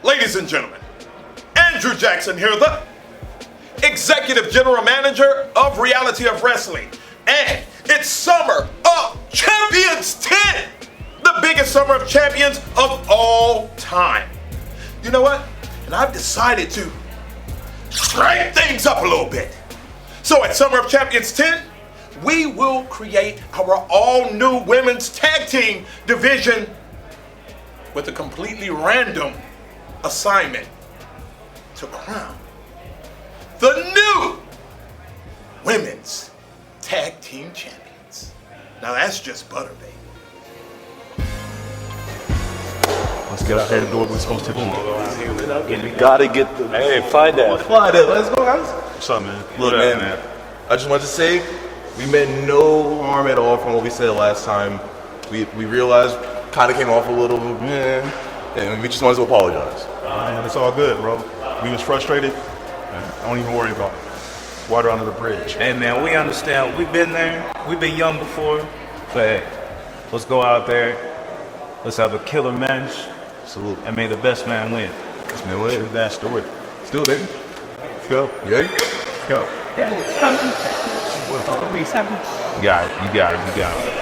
Ladies and gentlemen, Andrew Jackson here, the Executive General Manager of Reality of Wrestling. And it's Summer of Champions 10, the biggest Summer of Champions of all time. You know what? And I've decided to straighten things up a little bit. So at Summer of Champions 10, we will create our all-new women's tag team division with a completely random assignment to crown the new women's tag team champions. Now that's just butter, baby. Let's get out there and do what we're supposed to do. We gotta get the. Hey, fly that. Fly that. Let's go, guys. What's up, man? Look, man. I just wanted to say we meant no harm at all from what we said last time. We realized kind of came off a little, and we just wanted to apologize. Man, it's all good, bro. We was frustrated. Don't even worry about it. Water under the bridge. Hey, man, we understand. We've been there. We've been young before. But hey, let's go out there. Let's have a killer match. Salute. And may the best man win. Best man win. True that story. Let's do it, baby. Let's go. Yeah? Let's go. You got it. You got it. You got it.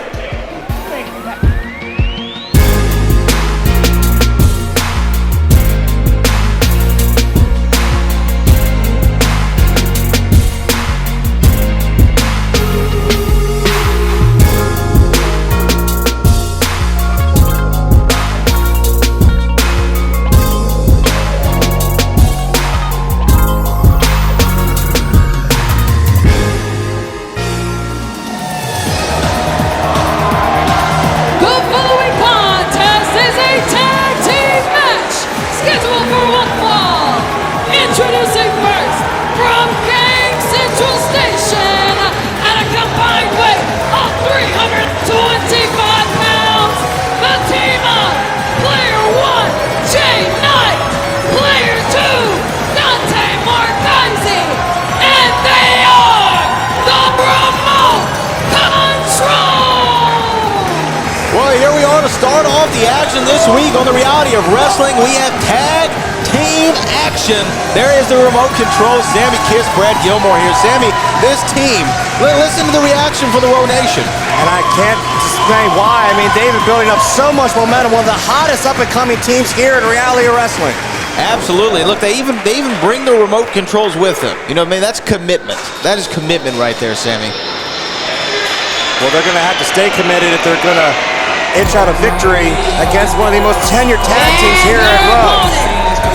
Introducing first, from Gang Central Station, at a combined weight of 325 pounds, the team of Player 1, Jay Knight, Player 2, Dante Marchese, and they are the Remote Control! Well, here we are to start off the action this week on the Reality of Wrestling. We have tag team action. There is the remote control. Sammy Kiss, Brad Gilmore here. Sammy, this team, listen to the reaction for the Row Nation. And I can't explain why. I mean, they've been building up so much momentum. One of the hottest up-and-coming teams here in Reality of Wrestling. Absolutely. Look, they even bring the remote controls with them. You know what I mean? That's commitment. That is commitment right there, Sammy. Well, they're going to have to stay committed if they're going to inch out a victory against one of the most tenured tag teams here in Raw.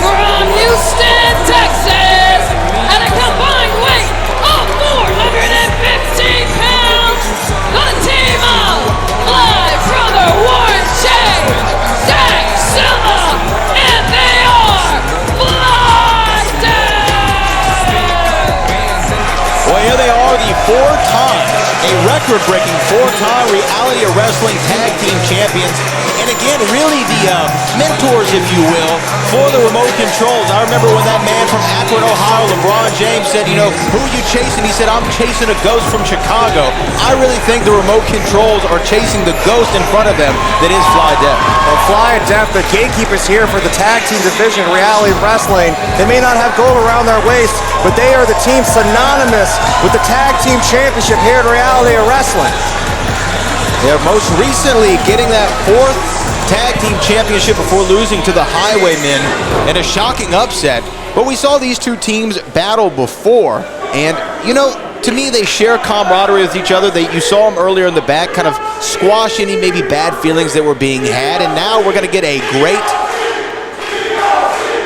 From Houston, Texas, at a combined weight of 415 pounds, the team of my brother Warren J. Zach Silla, and they are Blinded! Well, here they are, the a record-breaking four-time Reality of Wrestling Tag Team Champions. And again, really the mentors, if you will, for the remote controls. I remember when that man from Akron, Ohio, LeBron James, said, you know, who are you chasing? He said, I'm chasing a ghost from Chicago. I really think the remote controls are chasing the ghost in front of them that is Fly Death. Well, Fly Death, the gatekeepers here for the tag team division, Reality of Wrestling. They may not have gold around their waist, but they are the team synonymous with the tag team championship here at Reality of Wrestling. They're most recently getting that fourth tag team championship before losing to the Highwaymen in a shocking upset. But we saw these two teams battle before, and you know, to me, they share camaraderie with each other. You saw them earlier in the back kind of squash any maybe bad feelings that were being had, and now we're going to get a great,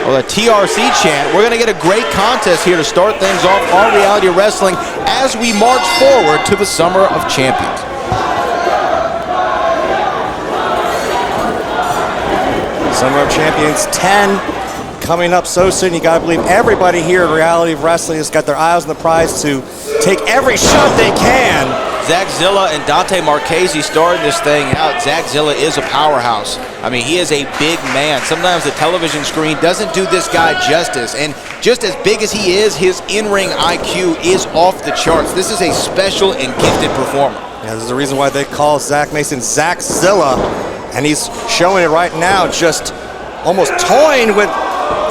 well, a TRC chant. We're going to get a great contest here to start things off on Reality of Wrestling as we march forward to the Summer of Champions. Summer of Champions 10 coming up so soon. You gotta believe everybody here at Reality of Wrestling has got their eyes on the prize to take every shot they can. Zach Zilla and Dante Marchese starting this thing out. Zach Zilla is a powerhouse. I mean, he is a big man. Sometimes the television screen doesn't do this guy justice. And just as big as he is, his in-ring IQ is off the charts. This is a special and gifted performer. Yeah, there's a reason why they call Zach Mason Zach Zilla. And he's showing it right now, just almost toying with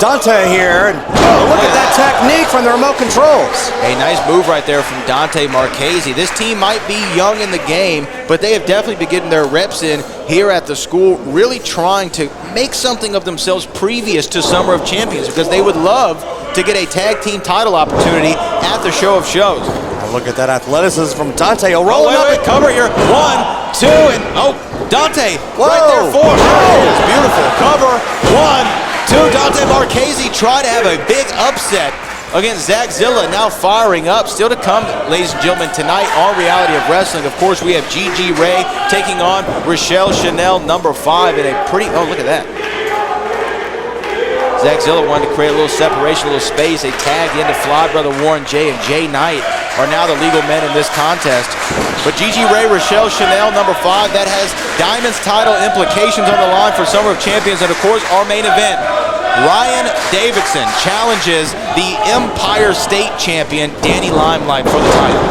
Dante here. And look at that technique from the remote controls. A nice move right there from Dante Marchese. This team might be young in the game, but they have definitely been getting their reps in here at the school, really trying to make something of themselves previous to Summer of Champions, because they would love to get a tag team title opportunity at the Show of Shows. Look at that athleticism from Dante. Rolling up and cover here. 1, 2, and Dante right there for him. It's beautiful. Cover. 1, 2. Dante Marchese tried to have a big upset against Zagzilla, now firing up. Still to come, ladies and gentlemen, tonight on Reality of Wrestling. Of course, we have Gigi Rey taking on Rochelle Chanel, number 5, in a pretty, look at that. Zagzilla wanted to create a little separation, a little space. They tagged into Fly Brother Warren J, and Jay Knight are now the legal men in this contest. But Gigi Rey, Rochelle Chanel, number 5, that has Diamond's title implications on the line for Summer of Champions. And of course, our main event, Ryan Davidson challenges the Empire State Champion, Danny Limelight, for the title.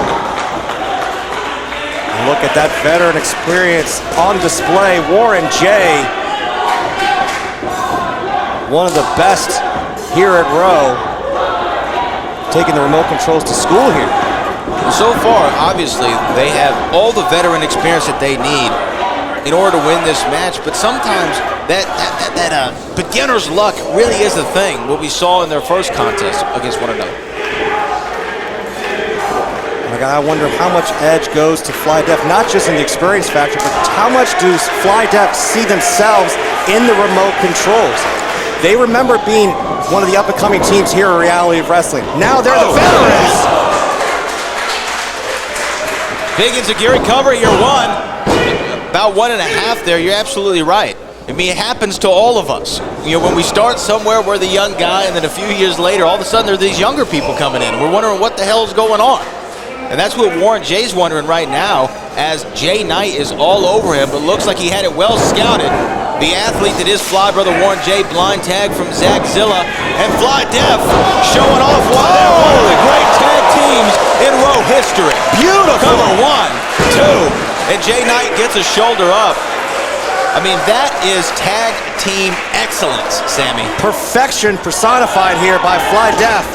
Look at that veteran experience on display. Warren J, one of the best here at Row, taking the remote controls to school here. So far, obviously, they have all the veteran experience that they need in order to win this match, but sometimes that beginner's luck really is the thing, what we saw in their first contest against one another. My God, I wonder how much edge goes to Fly Def, not just in the experience factor, but how much do Fly Def see themselves in the remote controls? They remember being one of the up-and-coming teams here at Reality of Wrestling. Now they're the veterans. Big Enziguri cover here, 1. About 1.5 there. You're absolutely right. I mean, it happens to all of us. You know, when we start somewhere, we're the young guy, and then a few years later, all of a sudden, there are these younger people coming in. We're wondering what the hell is going on. And that's what Warren Jay's wondering right now, as Jay Knight is all over him, but looks like he had it well scouted. The athlete that is Fly Brother Warren J, blind tag from Zagzilla, and Fly Def showing off why they're one of the great tag teams in Row history. Beautiful. Cover 1, 2, and Jay Knight gets a shoulder up. I mean, that is tag team excellence, Sammy. Perfection personified here by Fly Def.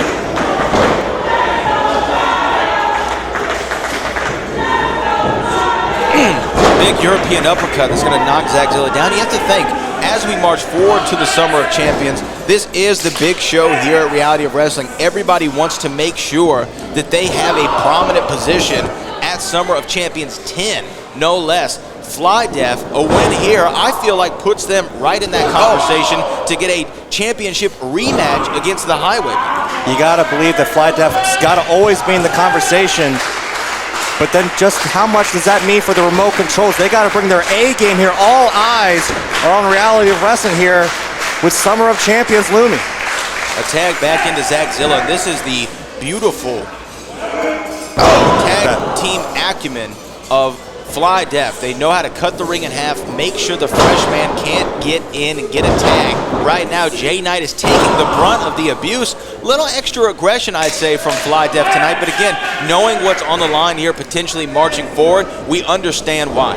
Big European uppercut that's going to knock Zagzilla down. You have to think, as we march forward to the Summer of Champions, this is the big show here at Reality of Wrestling. Everybody wants to make sure that they have a prominent position at Summer of Champions 10, no less. Fly Def, a win here, I feel like puts them right in that conversation to get a championship rematch against the Highwaymen. You got to believe that Fly Def's got to always be in the conversation. But then just how much does that mean for the remote controls? They got to bring their A game here. All eyes are on Reality of Wrestling here with Summer of Champions looming. A tag back into Zagzilla. This is the beautiful tag team acumen of Fly Def. They know how to cut the ring in half, make sure the freshman can't get in and get a tag. Right now, Jay Knight is taking the brunt of the abuse. Little extra aggression, I'd say, from Fly Def tonight. But again, knowing what's on the line here, potentially marching forward, we understand why.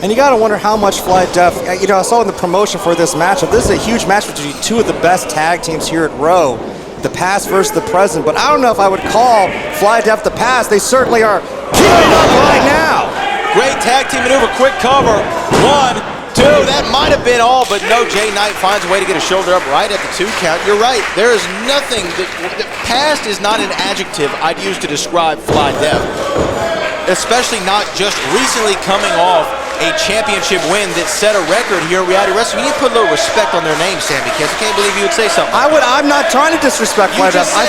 And you got to wonder how much Fly Def, you know, I saw in the promotion for this matchup, this is a huge match between two of the best tag teams here at Row. The past versus the present, but I don't know if I would call Fly Def the past. They certainly are keeping up right now. Great tag team maneuver, quick cover. 1, 2, that might have been all, but no, Jay Knight finds a way to get a shoulder up right at the 2 count. You're right, there is nothing, the past is not an adjective I'd use to describe Fly Def. Especially not just recently coming off a championship win that set a record here in Reality Wrestling. You need to put a little respect on their name, Sammy Kiss. I can't believe you would say something. I'm not trying to disrespect Fly Def. I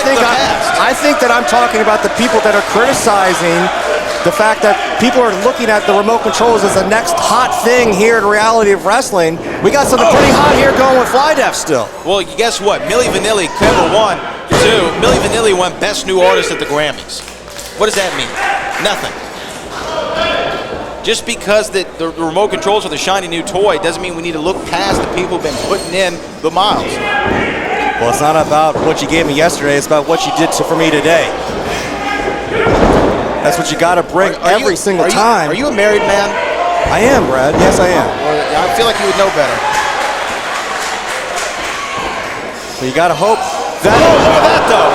think that I'm talking about the people that are criticizing the fact that people are looking at the remote controls as the next hot thing here in Reality of Wrestling. We got something pretty hot here going with Fly Def still. Well, guess what? Milli Vanilli, cover 1, 2. Milli Vanilli won Best New Artist at the Grammys. What does that mean? Nothing. Just because the remote controls are the shiny new toy doesn't mean we need to look past the people who've been putting in the miles. Well, it's not about what you gave me yesterday. It's about what you did for me today. That's what you got to bring every single time. Are you a married man? I am, Brad. Yes, I am. Well, I feel like you would know better. So you got to hope that. Oh, look at that though.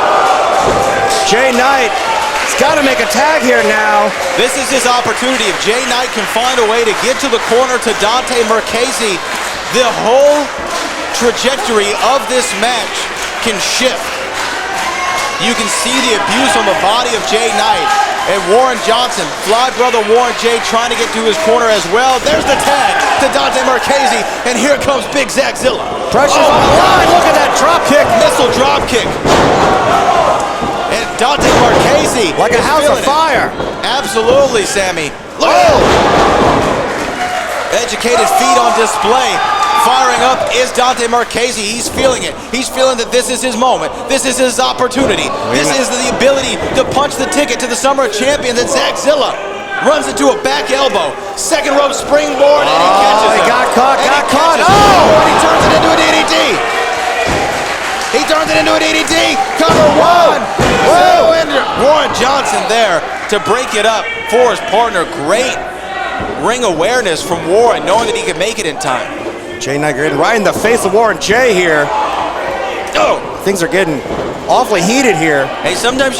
Jay Knight has got to make a tag here now. This is his opportunity. If Jay Knight can find a way to get to the corner to Dante Marchese, the whole trajectory of this match can shift. You can see the abuse on the body of Jay Knight. And Warren Johnson, Fly Brother Warren J trying to get to his corner as well. There's the tag to Dante Marchese, and here comes Big Zachzilla. Pressure's on the line. Look at that drop kick. Missile drop kick. And Dante Marchese like a house of fire. Absolutely, Sammy. Look at that. Educated feet on display. Firing up is Dante Marchese. He's feeling it. He's feeling that this is his moment. This is his opportunity. This is the ability to punch the ticket to the Summer of Champions. And Zachzilla runs into a back elbow. Second rope springboard, and he catches it. He got caught, Oh! And he turns it into a DDT. He turns it into a DDT. Cover one. Whoa! And Warren Johnson there to break it up for his partner. Great ring awareness from Warren, knowing that he could make it in time. Jay Knight getting right in the face of Warren J here. Oh! Things are getting awfully heated here. Hey, sometimes,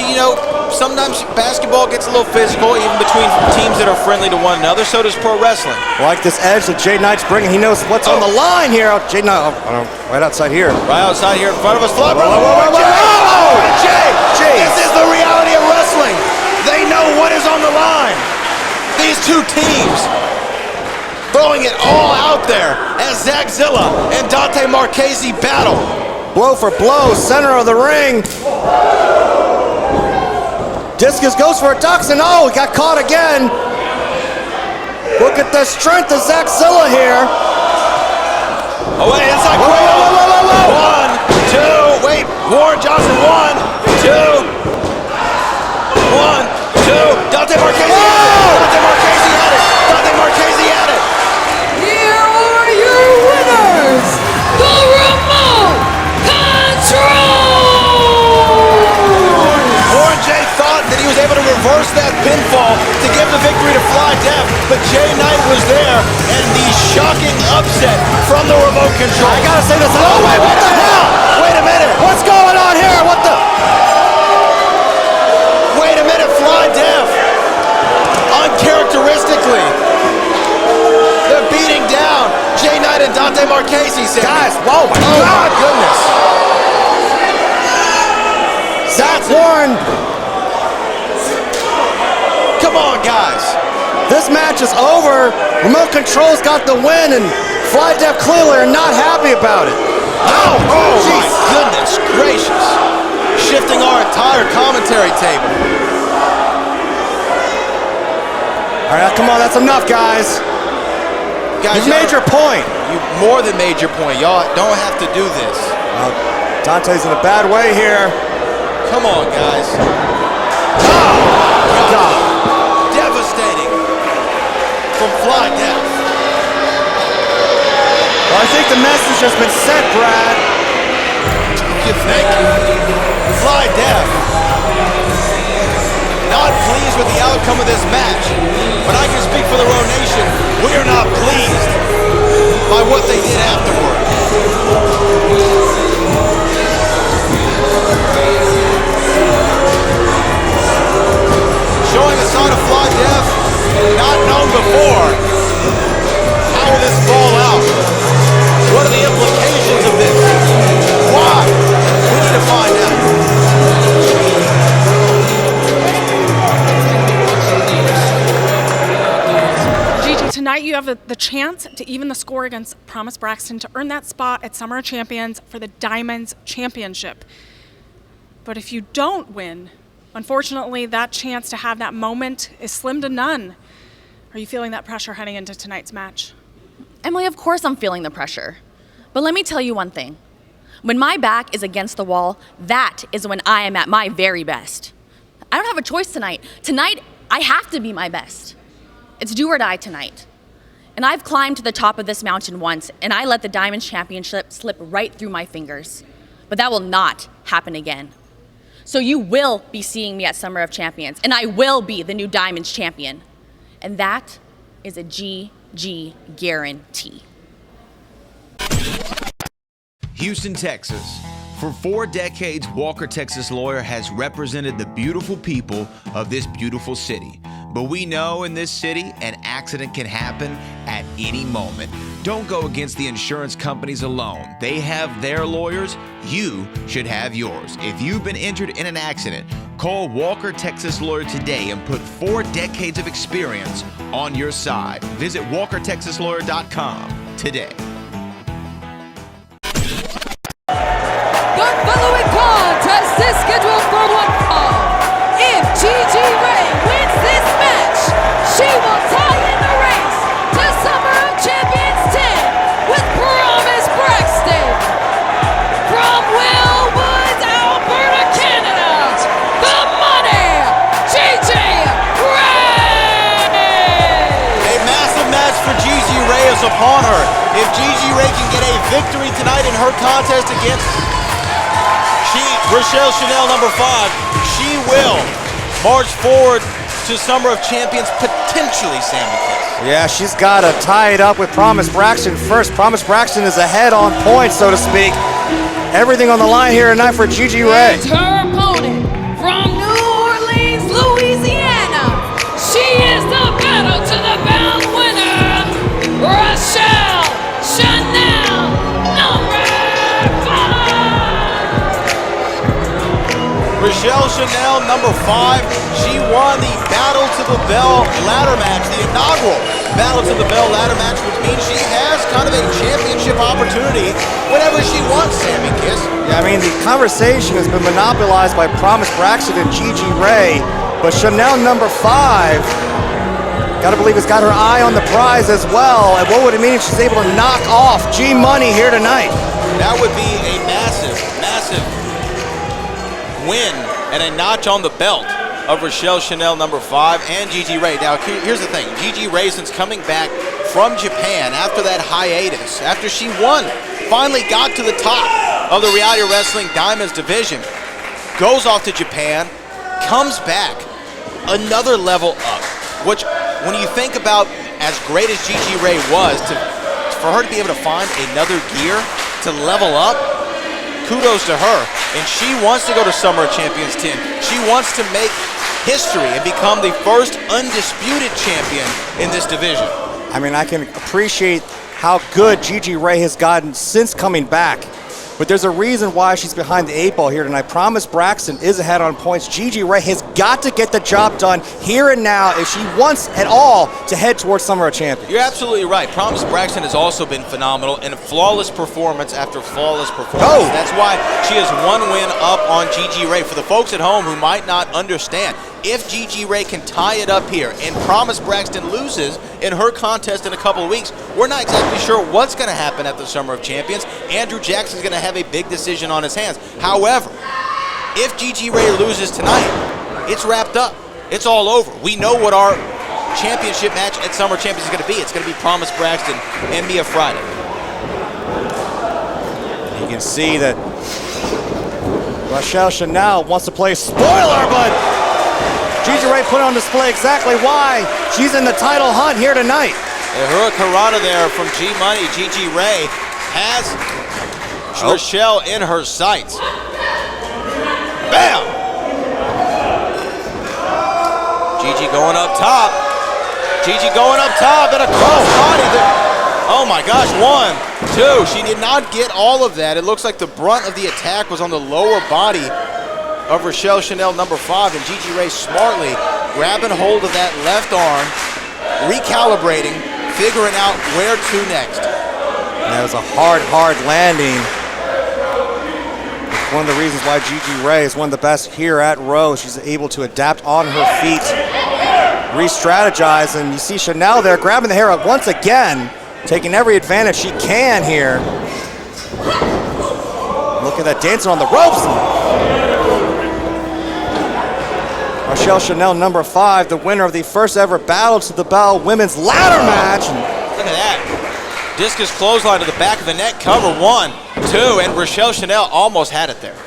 sometimes basketball gets a little physical, even between teams that are friendly to one another. So does pro wrestling. Like this edge that Jay Knight's bringing. He knows what's on the line here. Jay Knight, right outside here. Right outside here in front of us. Fly Brother Warren J. This is the reality of wrestling. They know what is on the line. These two teams throwing it all out there as Zachzilla and Dante Marchese battle. Blow for blow, center of the ring. Discus goes for a ducks and he got caught again. Look at the strength of Zachzilla here. Oh wait, inside cradle. 1, 2, wait, Warren Johnson, 1, 2. 1, 2, Dante Marchese. Dante Marchese had it. Dante Marchese had it. Here are your winners, the Remote Control! Warren J thought that he was able to reverse that pinfall to give the victory to Fly Def, but Jay Knight was there, and the shocking upset from the Remote Control. I gotta say this. Oh wait, what the hell? Wait a minute. What's going on here? What the? Wait a minute, Fly Def. Uncharacteristically, they're beating down Jay Knight and Dante Marchese. Guys, whoa, my God. Goodness. Zach Warren. Come on, guys. This match is over. Remote Control's got the win, and Fly Def clearly are not happy about it. Oh my goodness gracious. Shifting our entire commentary table. All right, come on, that's enough, guys. Guys, You've made your point. You more than made your point. Y'all don't have to do this. Dante's in a bad way here. Come on, guys. Oh, God. Devastating from Fly Def. Well, I think the message has been sent, Brad. Thank you. Fly Def. Not pleased with the outcome of this match, but I can speak for the Row Nation. We are not pleased by what they did afterward. Showing a side of Fly Def not known before. How will this fall out? What are the implications of this? Why? We need to find out. Tonight you have the chance to even the score against Promise Braxton to earn that spot at Summer of Champions for the Diamonds Championship. But if you don't win, unfortunately that chance to have that moment is slim to none. Are you feeling that pressure heading into tonight's match? Emily, of course I'm feeling the pressure. But let me tell you one thing. When my back is against the wall, that is when I am at my very best. I don't have a choice tonight. Tonight, I have to be my best. It's do or die tonight. And I've climbed to the top of this mountain once, and I let the Diamonds Championship slip right through my fingers. But that will not happen again. So you will be seeing me at Summer of Champions, and I will be the new Diamonds Champion. And that is a GG guarantee. Houston, Texas. For 4 decades, Walker, Texas Lawyer has represented the beautiful people of this beautiful city. But we know in this city, an accident can happen at any moment. Don't go against the insurance companies alone. They have their lawyers. You should have yours. If you've been injured in an accident, call Walker, Texas Lawyer today and put 4 decades of experience on your side. Visit WalkerTexasLawyer.com today. The following contest is scheduled for one fall. If Gigi Rey wins this match, she will tie in the race to Summer of Champions 10 with Promise Braxton. From Wellwoods, Alberta, Canada, the money, Gigi Rey! A massive match for Gigi Rey is upon her. If Gigi Rey can get a victory tonight in her contest against Rochelle Chanel, number 5, she will march forward to Summer of Champions, potentially Sammy Kiss. Yeah, she's got to tie it up with Promise Braxton first. Promise Braxton is ahead on points, so to speak. Everything on the line here tonight for Gigi Rey. And her opponent from New Orleans, Louisiana. She is the battle to the belt winner, Rochelle Chanel, number 5. Rochelle Chanel, number 5, she won the Battle to the Bell ladder match, the inaugural Battle to the Bell ladder match, which means she has kind of a championship opportunity whenever she wants, Sammy Kiss. Yeah, I mean, the conversation has been monopolized by Promise Braxton and Gigi Rey, but Chanel, number 5, gotta believe has got her eye on the prize as well. And what would it mean if she's able to knock off G-Money here tonight? That would be a massive, massive win and a notch on the belt of Rochelle Chanel, number 5, and Gigi Rey. Now, here's the thing. Gigi Rey, since coming back from Japan after that hiatus, after she won, finally got to the top of the Reality Wrestling Diamonds division, goes off to Japan, comes back another level up, which when you think about as great as Gigi Rey was, for her to be able to find another gear to level up, kudos to her. And she wants to go to Summer of Champions 10. She wants to make history and become the first undisputed champion in this division. I mean, I can appreciate how good Gigi Rey has gotten since coming back. But there's a reason why she's behind the 8 ball here tonight. Promise Braxton is ahead on points. Gigi Rey has got to get the job done here and now if she wants at all to head towards Summer of Champions. You're absolutely right. Promise Braxton has also been phenomenal in flawless performance after flawless performance. Oh. That's why she has 1 win up on Gigi Rey. For the folks at home who might not understand, if Gigi Rey can tie it up here and Promise Braxton loses in her contest in a couple of weeks, we're not exactly sure what's going to happen at the Summer of Champions. Andrew Jackson's going to have a big decision on his hands. However, if Gigi Rey loses tonight, it's wrapped up. It's all over. We know what our championship match at Summer Champions is going to be. It's going to be Promise Braxton and Mia Friday. You can see that Rochelle Chanel wants to play spoiler, but Gigi Rey put on display exactly why she's in the title hunt here tonight. The Hurricanrana there from G-Money. Gigi Rey has Rochelle in her sights. Bam! Gigi going up top. Gigi going up top and a cross body there. Oh my gosh, 1, 2. She did not get all of that. It looks like the brunt of the attack was on the lower body of Rochelle Chanel, number 5, and Gigi Rey smartly grabbing hold of that left arm, recalibrating, figuring out where to next. And that was a hard landing. One of the reasons why Gigi Rey is one of the best here at Row. She's able to adapt on her feet, re-strategize, and you see Chanel there grabbing the hair up once again, taking every advantage she can here. Look at that, dancing on the ropes. Rochelle Chanel, number 5, the winner of the first ever Battle to the Bell women's ladder match. Look at that. Discus clothesline to the back of the net, cover 1, 2, and Rochelle Chanel almost had it there.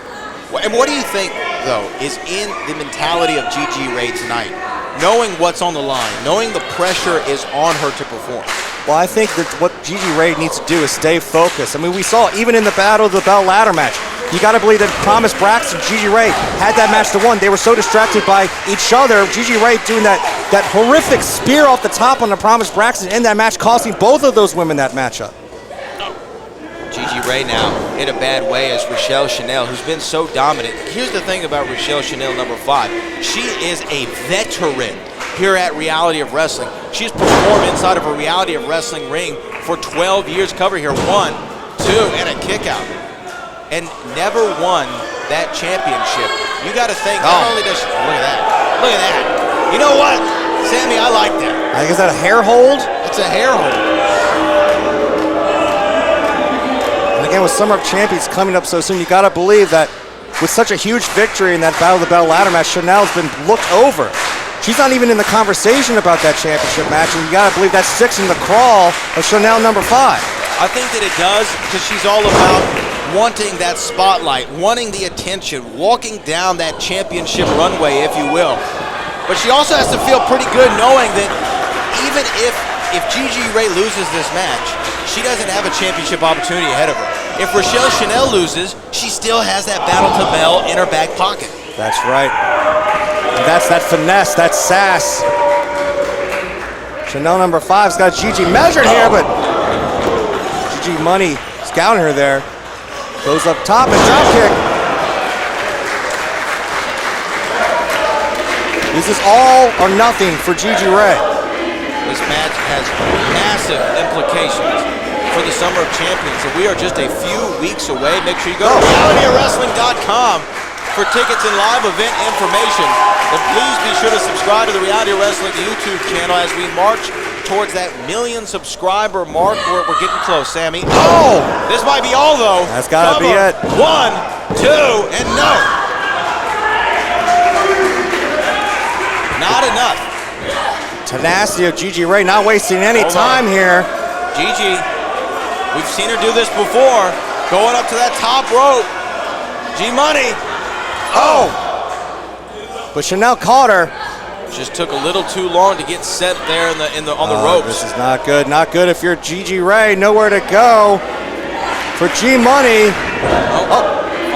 And what do you think, though, is in the mentality of Gigi Rey tonight? Knowing what's on the line, knowing the pressure is on her to perform. Well, I think that what Gigi Rey needs to do is stay focused. I mean, we saw even in the Battle of the Bell ladder match, you got to believe that Promise Braxton, Gigi Rey had that match to win. They were so distracted by each other. Gigi Rey doing that horrific spear off the top on the Promise Braxton in that match, costing both of those women that matchup. Gigi Rey now in a bad way as Rochelle Chanel, who's been so dominant. Here's the thing about Rochelle Chanel, number 5. She is a veteran here at Reality of Wrestling. She's performed inside of a Reality of Wrestling ring for 12 years. Cover here, 1, 2, and a kick out. And never won that championship. You got to think, not only does she, look at that. Look at that. You know what, Sammy, I like that. I think, is that a hair hold? It's a hair hold. And again, with Summer of Champions coming up so soon, you got to believe that with such a huge victory in that Battle of the Bell ladder match, Chanel's been looked over. She's not even in the conversation about that championship match, and you got to believe that sticks in the crawl of Chanel number 5. I think that it does, because she's all about wanting that spotlight, wanting the attention, walking down that championship runway, if you will. But she also has to feel pretty good knowing that even if Gigi Rey loses this match, she doesn't have a championship opportunity ahead of her. If Rochelle Chanel loses, she still has that Battle to Bell in her back pocket. That's right. And that's that finesse, that sass. Chanel number 5's got Gigi measured here, but Gigi Money scouting her there. Goes up top and drop kick. This is all or nothing for Gigi Rey. This match has massive implications for the Summer of Champions, and we are just a few weeks away. Make sure you go to realityofwrestling.com for tickets and live event information. And please be sure to subscribe to the Reality of Wrestling YouTube channel as we march towards that 1 million subscriber mark. We're getting close, Sammy. Oh! This might be all, though. That's got to be it. 1, 2, and no! Not enough. Tenacity of Gigi Rey, not wasting any time here. Gigi, we've seen her do this before. Going up to that top rope. G-Money. Oh! But Chanel caught her. Just took a little too long to get set there on the ropes. This is not good. Not good if you're Gigi Rey. Nowhere to go for G-Money.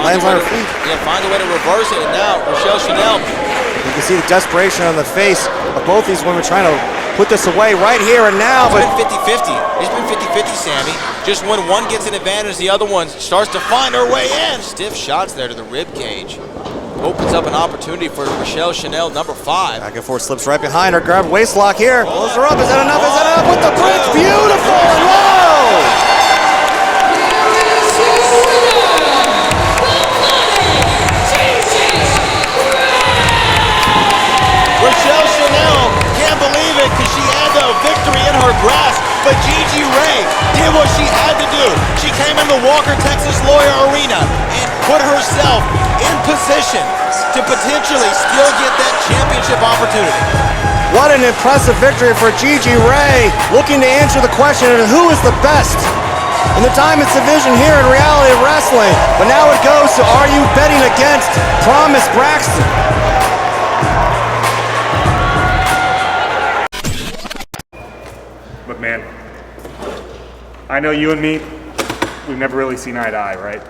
Lands on her feet. Yeah, find a way to reverse it. And now Rochelle Chanel. You can see the desperation on the face of both these women trying to put this away right here and now. It's been 50-50. It's been 50-50, Sammy. Just when one gets an advantage, the other one starts to find her way in. Stiff shots there to the rib cage. Opens up an opportunity for Rochelle Chanel, number 5. Back and forth, slips right behind her. Grab waist lock here. Pulls her up. Is that enough? Is that enough? With the bridge. Beautiful. And low. Rochelle Chanel can't believe it because she had the victory in her grasp, but Gigi Rey did what she had to do. She came in the Walker, Texas Lawyer Arena and put herself in position to potentially still get that championship opportunity. What an impressive victory for Gigi Rey, looking to answer the question of who is the best in the Diamonds division here in Reality of Wrestling. But now it goes to, are you betting against Promise Braxton? But man, I know you and me, we've never really seen eye to eye, right?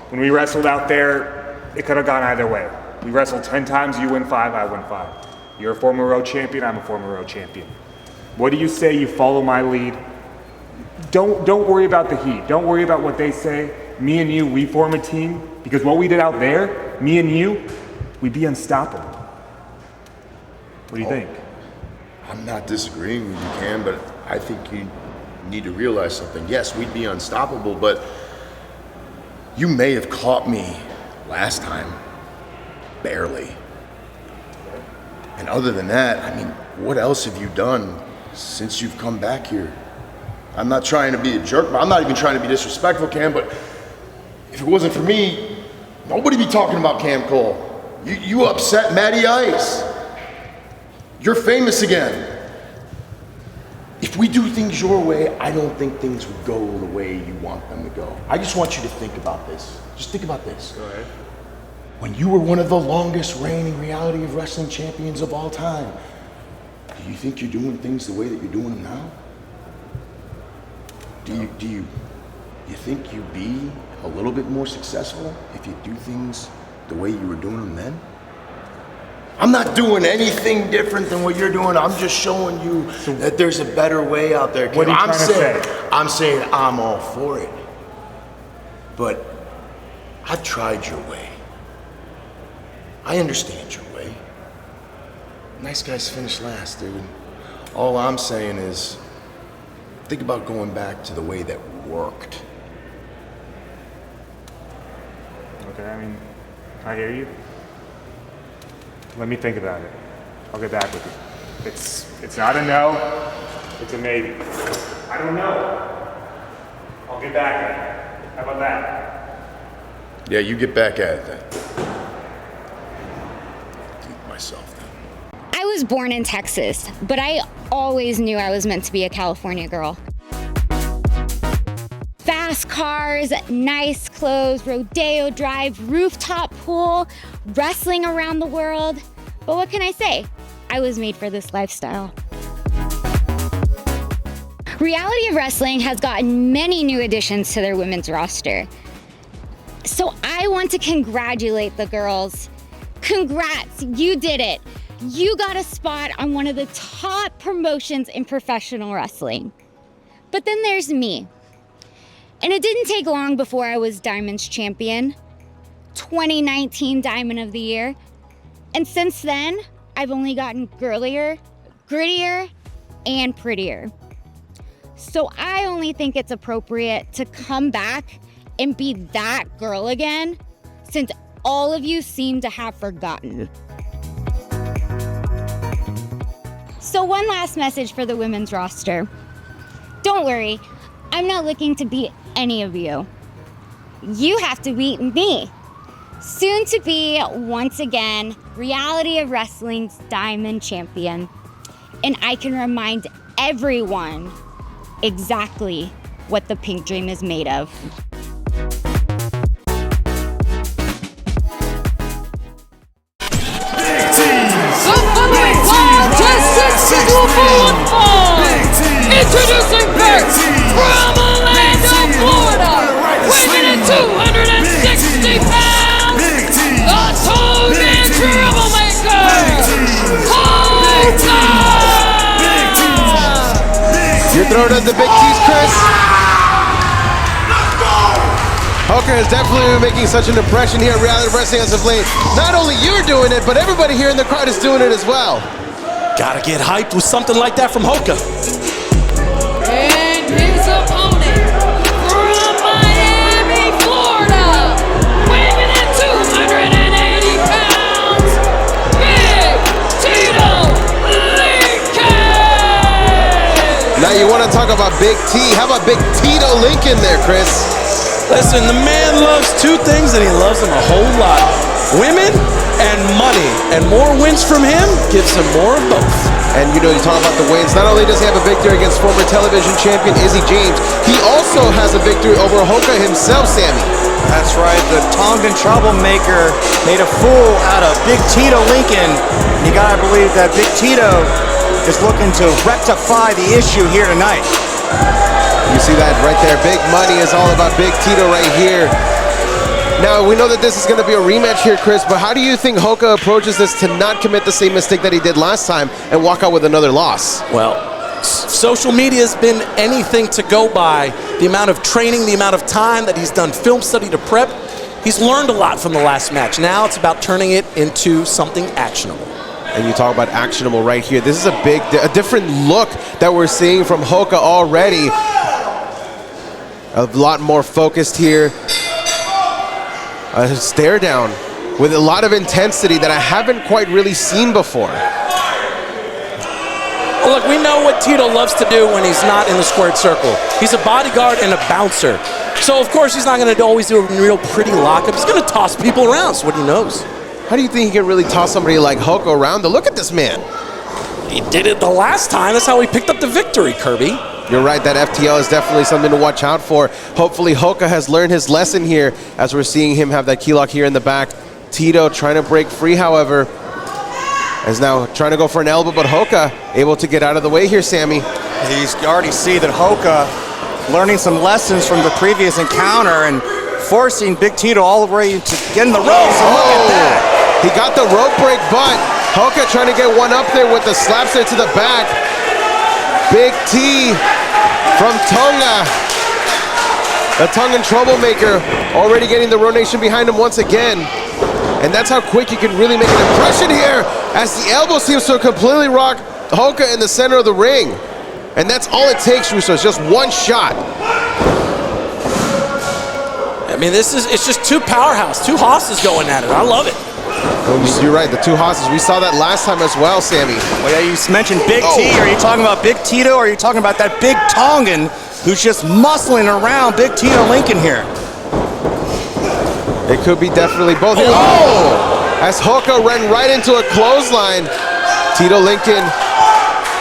When we wrestled out there, it could have gone either way. We wrestled 10 times, you win 5, I win 5. You're a former world champion, I'm a former world champion. What do you say? You follow my lead. Don't worry about the heat. Don't worry about what they say. Me and you, we form a team, because what we did out there, me and you, we'd be unstoppable. What do you think? I'm not disagreeing with you, Cam, but I think you need to realize something. Yes, we'd be unstoppable, but you may have caught me last time, barely. And other than that, I mean, what else have you done since you've come back here? I'm not trying to be a jerk, but I'm not even trying to be disrespectful, Cam, but if it wasn't for me, nobody'd be talking about Cam Cole. You upset Matty Ice. You're famous again. If we do things your way, I don't think things would go the way you want them to go. I just want you to think about this. Just think about this. Go ahead. When you were one of the longest reigning Reality of Wrestling champions of all time, do you think you're doing things the way that you're doing them now? Do you think you'd be a little bit more successful if you do things the way you were doing them then? I'm not doing anything different than what you're doing. I'm just showing you that there's a better way out there. What are you trying to say? I'm saying I'm all for it. But I've tried your way. I understand your way. Nice guys finish last, dude. All I'm saying is, think about going back to the way that worked. Okay, I mean, I hear you. Let me think about it. I'll get back with you. It's not a no, it's a maybe. I don't know. I'll get back at you. How about that? Yeah, you get back at it then. Myself then. I was born in Texas, but I always knew I was meant to be a California girl. Fast cars, nice clothes, rodeo drive, rooftop pool, wrestling around the world. But what can I say? I was made for this lifestyle. Reality of Wrestling has gotten many new additions to their women's roster. So I want to congratulate the girls. Congrats, you did it. You got a spot on one of the top promotions in professional wrestling. But then there's me. And it didn't take long before I was Diamond's champion, 2019 Diamond of the Year. And since then, I've only gotten girlier, grittier, and prettier. So I only think it's appropriate to come back and be that girl again, since all of you seem to have forgotten. So one last message for the women's roster. Don't worry, I'm not looking to beat any of you. You have to beat me. Soon to be, once again, Reality of Wrestling's Diamond Champion. And I can remind everyone exactly what the Pink Dream is made of. Introducing first, from Orlando, Florida, weighing in 260 pounds, the two-man troublemaker, Hoka! You're throwing up the big T's, Chris? Hoka is definitely making such an impression here at Reality Wrestling as of late. Not only you're doing it, but everybody here in the crowd is doing it as well. Gotta get hyped with something like that from Hoka. And his opponent, from Miami, Florida, weighing in 280 pounds, Big Tito Lincoln! Now you want to talk about Big T. How about Big Tito Lincoln there, Chris? Listen, the man loves two things and he loves them a whole lot. Women and money. And more wins from him gives him more of both. And you know, you talk about the wins. Not only does he have a victory against former television champion Izzy James, he also has a victory over Hoka himself, Sammy. That's right, the Tongan troublemaker made a fool out of Big Tito Lincoln. You gotta believe that Big Tito is looking to rectify the issue here tonight. You see that right there. Big money is all about Big Tito right here. Now, we know that this is going to be a rematch here, Chris, but how do you think Hoka approaches this to not commit the same mistake that he did last time and walk out with another loss? Well, social media has been anything to go by. The amount of training, the amount of time that he's done film study to prep, he's learned a lot from the last match. Now it's about turning it into something actionable. And you talk about actionable right here. This is a different look that we're seeing from Hoka already. A lot more focused here. A stare down with a lot of intensity that I haven't quite really seen before. Well, look, we know what Tito loves to do when he's not in the squared circle. He's a bodyguard and a bouncer. So, of course, he's not going to always do a real pretty lockup. He's going to toss people around. That's what he knows. How do you think he can really toss somebody like Hoka around? Look at this man. He did it the last time. That's how he picked up the victory, Kirby. You're right, that FTL is definitely something to watch out for. Hopefully Hoka has learned his lesson here as we're seeing him have that key lock here in the back. Tito trying to break free, however, is now trying to go for an elbow, but Hoka able to get out of the way here, Sammy. You already see that Hoka learning some lessons from the previous encounter and forcing Big Tito all the way to get in the ropes. And look at that. He got the rope break, but Hoka trying to get one up there with the slaps there to the back. Big T from Tonga. The Tongan troublemaker already getting the Row Nation behind him once again. And that's how quick you can really make an impression here, as the elbow seems to completely rock Hoka in the center of the ring. And that's all it takes, Russo. It's just one shot. I mean, it's just two powerhouse, two hosses going at it. I love it. You're right, the two hosses. We saw that last time as well, Sammy. Well, yeah, you mentioned Big T. Are you talking about Big Tito, or are you talking about that big Tongan who's just muscling around Big Tito Lincoln here? It could be definitely both. As Hoka ran right into a clothesline, Tito Lincoln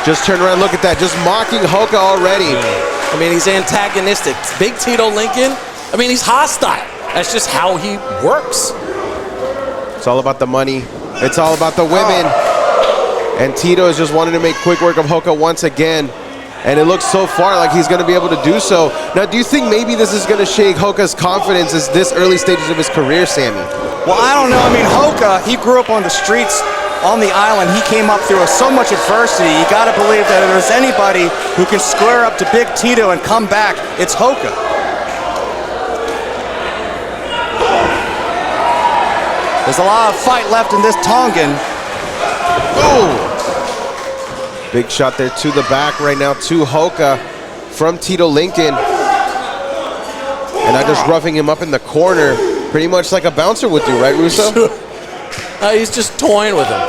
just turned around. Look at that, just mocking Hoka already. I mean, he's antagonistic. Big Tito Lincoln, I mean, he's hostile. That's just how he works. It's all about the money. It's all about the women. And Tito is just wanting to make quick work of Hoka once again. And it looks so far like he's going to be able to do so. Now, do you think maybe this is going to shake Hoka's confidence at this early stages of his career, Sammy? Well, I don't know. I mean, Hoka, he grew up on the streets on the island. He came up through so much adversity. You got to believe that if there's anybody who can square up to Big Tito and come back, it's Hoka. There's a lot of fight left in this Tongan. Big shot there to the back right now to Hoka from Tito Lincoln. And now just roughing him up in the corner, pretty much like a bouncer would do, right, Russo? He's just toying with him.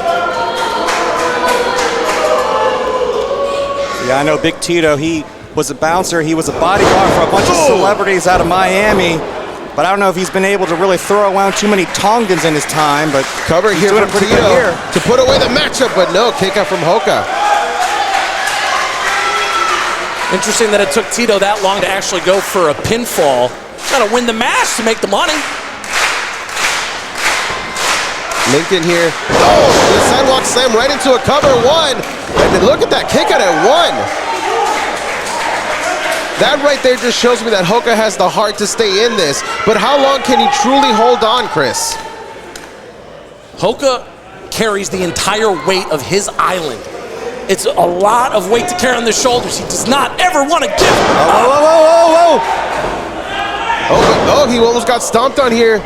Yeah, I know Big Tito, he was a bouncer. He was a bodyguard for a bunch of celebrities out of Miami. But I don't know if he's been able to really throw around too many Tongans in his time. But cover here from Tito to put away the matchup, but no, kick out from Hoka. Interesting that it took Tito that long to actually go for a pinfall. Got to win the match to make the money. Lincoln here. The sidewalk slam right into a cover one. And then look at that kick out at one. That right there just shows me that Hoka has the heart to stay in this. But how long can he truly hold on, Chris? Hoka carries the entire weight of his island. It's a lot of weight to carry on the shoulders. He does not ever want to give up. Oh, he almost got stomped on here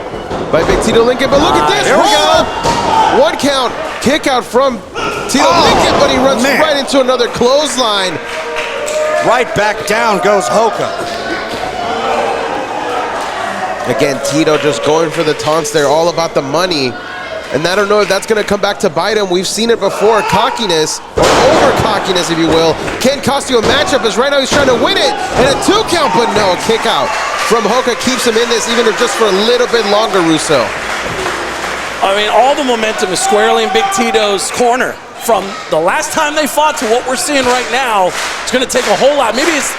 by Big Tito Lincoln. But look at this. Here we go. One count. Kick out from Tito Lincoln, but he runs right into another clothesline. Right back down goes Hoka. Again, Tito just going for the taunts there, all about the money. And I don't know if that's going to come back to bite him. We've seen it before. Cockiness, or over-cockiness, if you will, can cost you a matchup, as right now he's trying to win it. And a 2 count, but no, kick out from Hoka keeps him in this, even if just for a little bit longer, Russo. I mean, all the momentum is squarely in Big Tito's corner. From the last time they fought to what we're seeing right now, it's going to take a whole lot. Maybe it's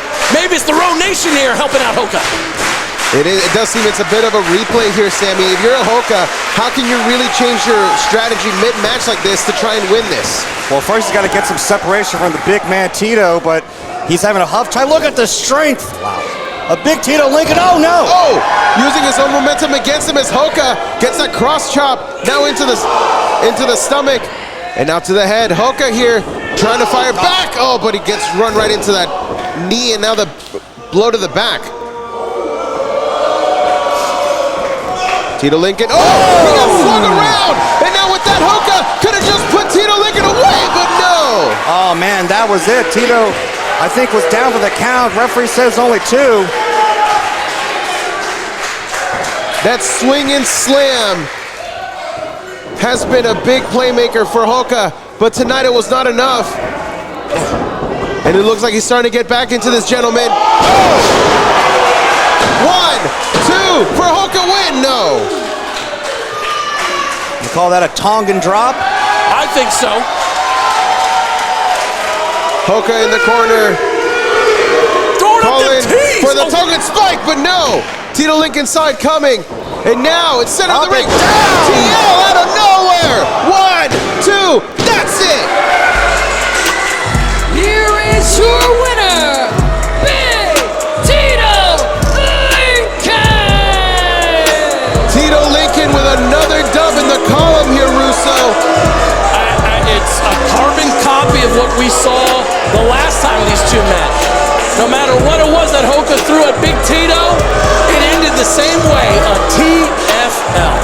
the Row Nation here helping out Hoka. It does seem it's a bit of a replay here, Sammy. If you're a Hoka, how can you really change your strategy mid-match like this to try and win this? Well, first he's got to get some separation from the big man Tito, but he's having a tough time. Look at the strength. Wow. A Big Tito Lincoln. Oh, no. Oh, using his own momentum against him as Hoka gets that cross chop now into the stomach. And now to the head. Hoka here trying to fire back. Oh, but he gets run right into that knee, and now the blow to the back. Tito Lincoln. Oh, he got swung around. And now with that, Hoka could have just put Tito Lincoln away, but no. Oh, man, that was it. Tito, I think, was down for the count. Referee says only 2. That swing and slam has been a big playmaker for Hoka, but tonight it was not enough. And it looks like he's starting to get back into this, gentlemen. 1, 2 for Hoka win. No. You call that a Tongan drop? I think so. Hoka in the corner. Calling for the Tongan spike, but no. Tito Lincoln side coming. And now it's center of the ring. TL out of nowhere. 1, 2, that's it. Here is your winner, Big Tito Lincoln. of what we saw the last time these two met. No matter what it was that Hoka threw at Big Tito, it ended the same way, a TFL.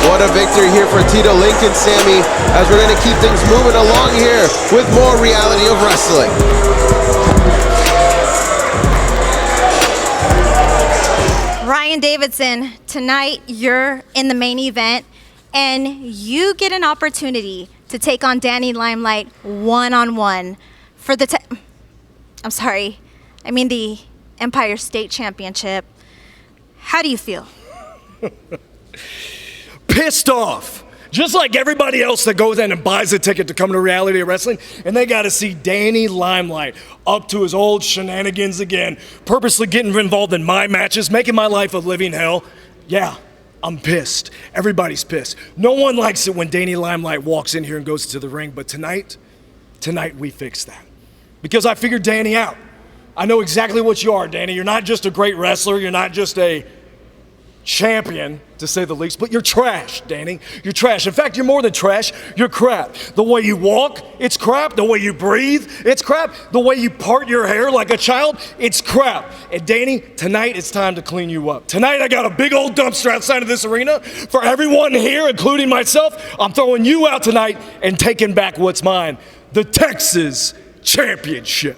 What a victory here for Tito Lincoln, Sammy, as we're going to keep things moving along here with more Reality of Wrestling. Ryan Davidson, tonight you're in the main event and you get an opportunity to take on Danny Limelight one-on-one for the the Empire State Championship. How do you feel? Pissed off. Just like everybody else that goes in and buys a ticket to come to Reality of Wrestling, and they got to see Danny Limelight up to his old shenanigans again, purposely getting involved in my matches, making my life a living hell. Yeah, I'm pissed. Everybody's pissed. No one likes it when Danny Limelight walks in here and goes to the ring, but tonight we fix that. Because I figured Danny out. I know exactly what you are, Danny. You're not just a great wrestler. You're not just a champion, to say the least, but you're trash, Danny. You're trash. In fact, you're more than trash. You're crap. The way you walk, it's crap. The way you breathe, it's crap. The way you part your hair like a child, it's crap. And Danny, tonight it's time to clean you up. Tonight I got a big old dumpster outside of this arena for everyone here, including myself. I'm throwing you out tonight and taking back what's mine, the Texas Championship.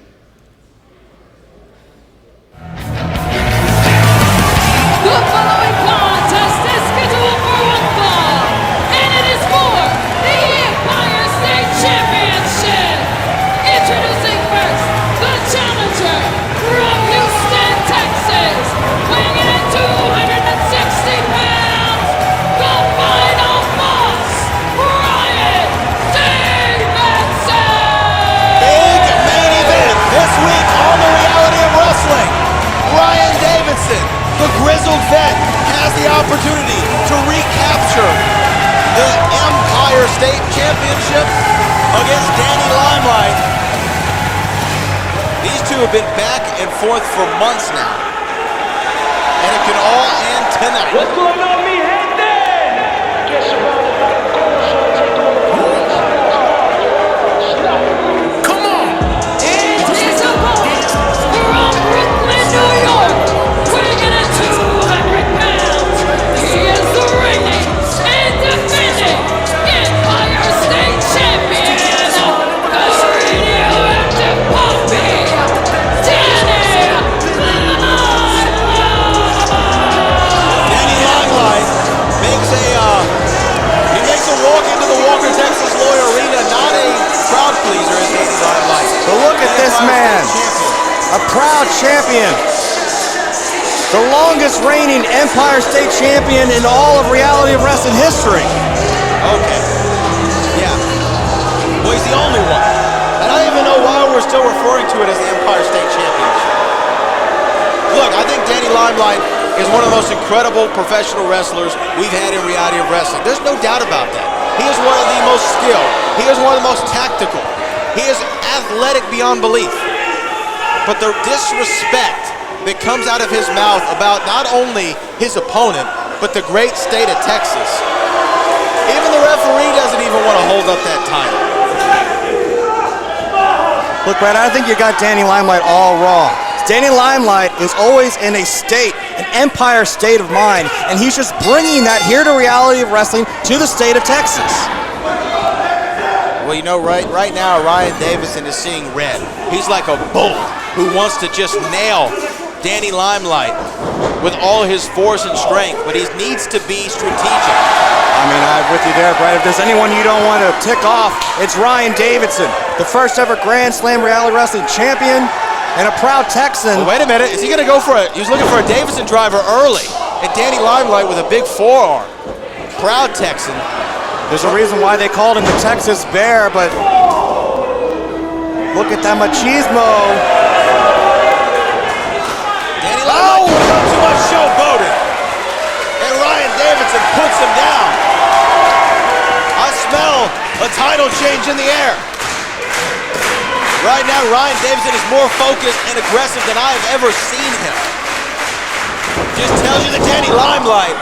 The following contest is scheduled for one fall, and it is for the Empire State Championship. Introducing first, the challenger from Houston, Texas, weighing in at 260 pounds, the final boss, Ryan Davidson. Big main event this week on the Reality of Wrestling. Ryan Davidson, the grizzled vet, has the opportunity to recapture the Empire State Championship against Danny Limelight. These two have been back and forth for months now, and it can all end tonight. What's going on, me head then? Get surrounded by the Come on! And his opponent from Brooklyn, New York, weighing in at 200 pounds. He is the reigning and defending Empire State Champion, the radioactive puppy, Danny Limelight makes a walk into the Walker Texas Lawyer Arena, not a crowd pleaser as Danny Limelight. But look at this man, a proud champion. The longest reigning Empire State Champion in all of Reality of Wrestling history. Okay. Yeah. Well, he's the only one. And I don't even know why we're still referring to it as the Empire State Championship. Look, I think Danny Limelight is one of the most incredible professional wrestlers we've had in Reality of Wrestling. There's no doubt about that. He is one of the most skilled. He is one of the most tactical. He is athletic beyond belief. But the disrespect that comes out of his mouth about not only his opponent, but the great state of Texas. Even the referee doesn't even want to hold up that title. Look, Brad, I think you got Danny Limelight all wrong. Danny Limelight is always in a state, an Empire state of mind, and he's just bringing that here to Reality of Wrestling to the state of Texas. Well, you know, right now, Ryan Davidson is seeing red. He's like a bull who wants to just nail Danny Limelight with all his force and strength, but he needs to be strategic. I mean, I'm with you there, Brad. If there's anyone you don't want to tick off, it's Ryan Davidson, the first ever Grand Slam Reality Wrestling champion and a proud Texan. Well, wait a minute, is he gonna go for he was looking for a Davidson driver early, and Danny Limelight with a big forearm. Proud Texan. There's a reason why they called him the Texas Bear, but look at that machismo. Danny Limelight doing too much showboating, and Ryan Davidson puts him down. I smell a title change in the air. Right now, Ryan Davidson is more focused and aggressive than I have ever seen him. Just tells you that Danny Limelight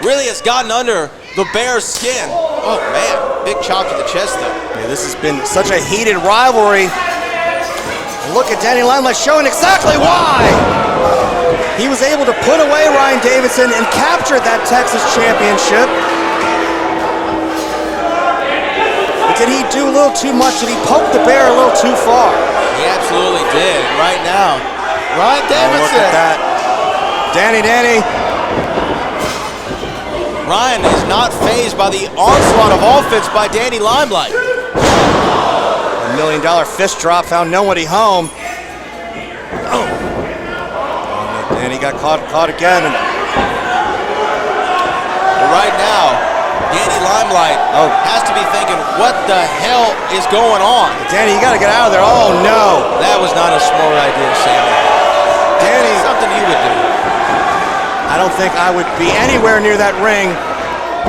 really has gotten under the Bear's skin. Oh, man. Big chop to the chest, though. Yeah, this has been such a heated rivalry. Look at Danny Limelight showing exactly why. He was able to put away Ryan Davidson and capture that Texas championship. But did he do a little too much? Did he poke the bear a little too far? He absolutely did. Right now, Ryan Davidson. Look at that. Danny. Ryan is not fazed by the onslaught of offense by Danny Limelight. $1 million fist drop, found nobody home. Oh. And he got caught again. But right now, Danny Limelight has to be thinking, what the hell is going on? Danny, you got to get out of there. Oh, no. That was not a smart idea, Sammy. Danny. Something you would do. I don't think I would be anywhere near that ring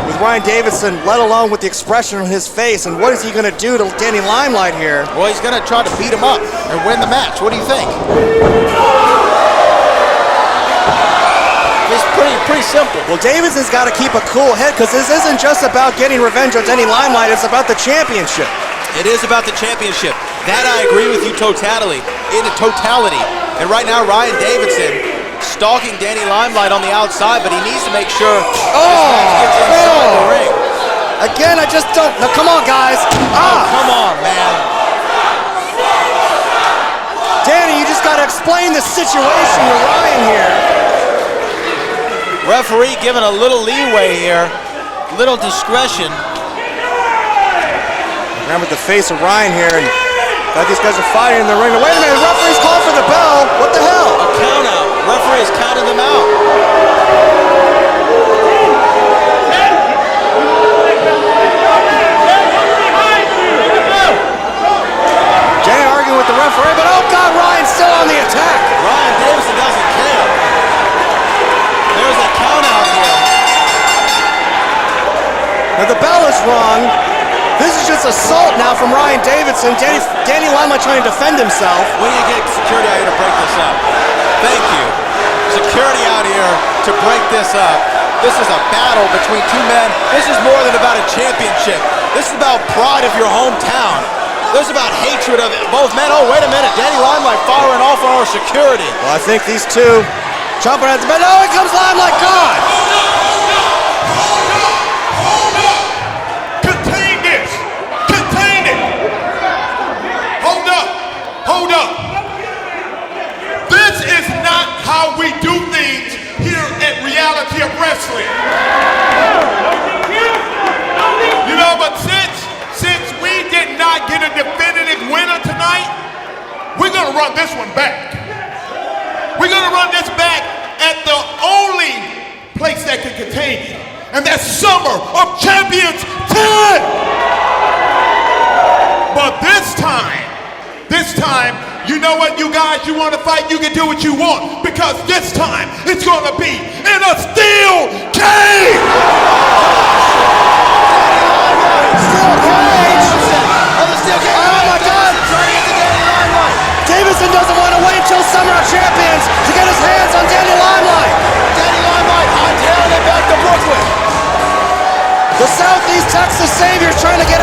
with Ryan Davidson, let alone with the expression on his face. And what is he going to do to Danny Limelight here? Well, he's going to try to beat him up and win the match. What do you think? It's pretty simple. Well, Davidson's got to keep a cool head because this isn't just about getting revenge on Danny Limelight. It's about the championship. It is about the championship. That I agree with you totality. And right now, Ryan Davidson stalking Danny Limelight on the outside, but he needs to make sure this match gets inside the ring. Again, I just don't. No, come on, guys. Come on, man. Danny, you just got to explain the situation to Ryan here. Referee giving a little leeway here, little discretion. Remember the face of Ryan here, and got these guys are fighting in the ring. Wait a minute, the referee's called for the bell. What the hell? A count out. Referee has counted them out. Danny arguing with the referee, but oh God, Ryan's still on the attack. Ryan Davidson doesn't care. There's a count out here. Now the bell is rung. This is just assault now from Ryan Davidson. Danny Limelight trying to defend himself. When do you get security out here to break this up? Thank you. Security out here to break this up. This is a battle between two men. This is more than about a championship. This is about pride of your hometown. This is about hatred of both men. Oh, wait a minute. Danny Limelight firing off on our security. Well, I think these two jumping at the bell. Oh, here comes Limelight. God! Hold up. This is not how we do things here at Reality of Wrestling. You know, but since we did not get a definitive winner tonight, we're gonna run this one back. We're gonna run this back at the only place that can contain it, and that's Summer of Champions 10. But this time, you know what, you guys, you want to fight, you can do what you want, because this time, it's going to be in a steel cage! Steel cage! Oh my God! Davidson doesn't want to wait until Summer of Champions to get his hands on Danny Limelight! Danny Limelight hightailing it back to Brooklyn. The Southeast Texas Savior's trying to get